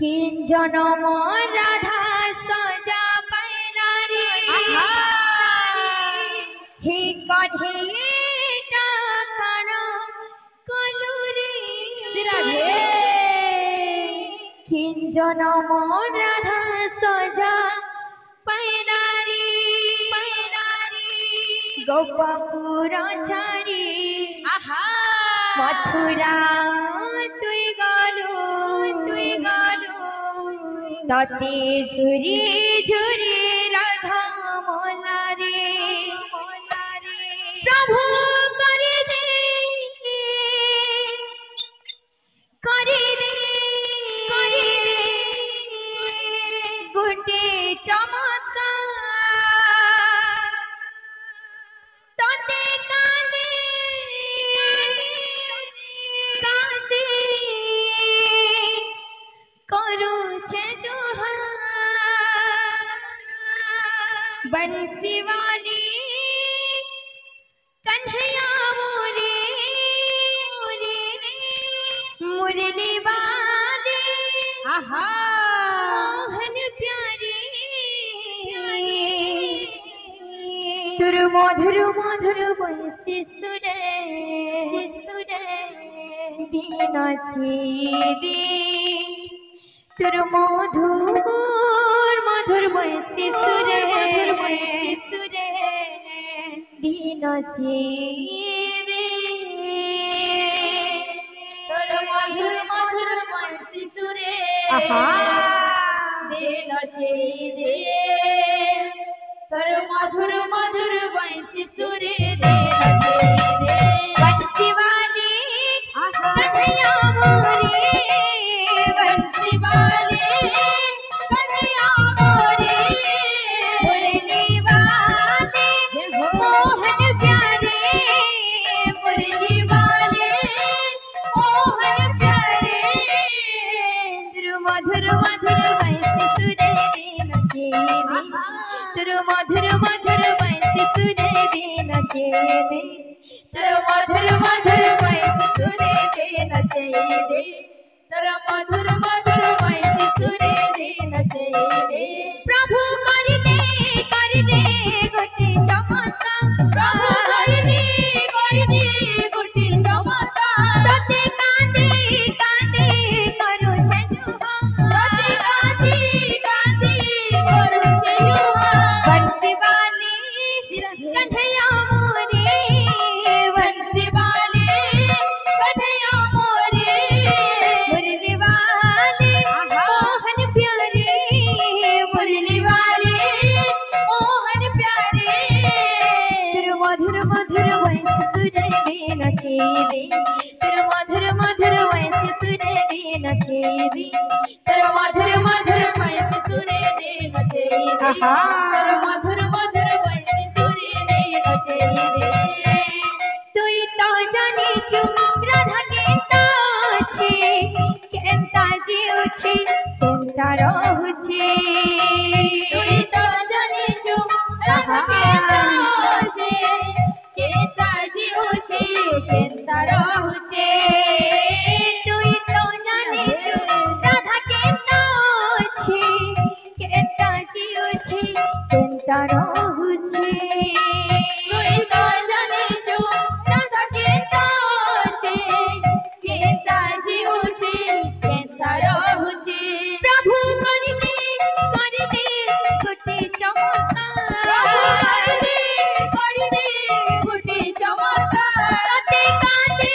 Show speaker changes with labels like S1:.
S1: জনম রাধা সজা পাইনারি হে কধে টাকার কলুরে রাধে জনম রাধা সজা পাইনারি গোপপুর ছাড়ি মথুরা তুই গলু ততে ঝুরি ঝুরি রাধা মলারে প্রভু করে দে গোটে চমৎকার ততে কাঁদে କରୁଛେ ଜୁହାର बंसी वाली कन्हैया मोरे मुरली वाले मोहन प्यारे तुर मधुर मधुर बंसी सुरे दीन दी तुर मधुर मधुर बंसी सुरे दीन जीवे तुर मधुर मधुर बंसी सुरे दीन जीवे तुर मधुर मधुर बंसी सुरे दीन जीवे बंसी वाली कन्हैया मोरे बंसी वाले कन्हैया मोरे मुरली वाले मोहन प्यारे मुरली वाले मोहन प्यारे मधुर मधुर बंसी सुरे नचे तुर मधुर मधुर बंसी सुरे नचे तुर मधुर मधुर बंसी सुरे नचे तर मधुर मधुर बंसी सुरे नचे प्रभु कर दे गोटे चमत्कार प्रभु कर दे गोटे चमत्कार तते कांदे करुछे जुहार तते कांदे करुछे जुहार बंसी वाली कन्हैया मोरे बंसी वाले कन्हैया मोरे मुरली वाले मोहन प्यारे मुरली वाले मोहन प्यारे तेरे मधुर मधुर बंसी सुरे नचे तेरे मधुर मधुर बंसी सुरे नचे तेरे मधुर मधुर बंसी सुरे नचे तेरे मधुर मधुर बंसी सुरे नचे तुई तो जानी क्यों राधा केता अछि केता जीउछि केता रहुछि तुई तो जानी क्यों राधा केता अछि केता जीउछि केता रहुछि तुई तो जानी क्यों राधा केता अछि केता जीउछि केता रहुछि तुई तो जानी क्यों राधा केता अछि केता जीउछि केता रहुछि प्रभु कर दे गोटे चमत्कार प्रभु कर दे गोटे चमत्कार तते कांदे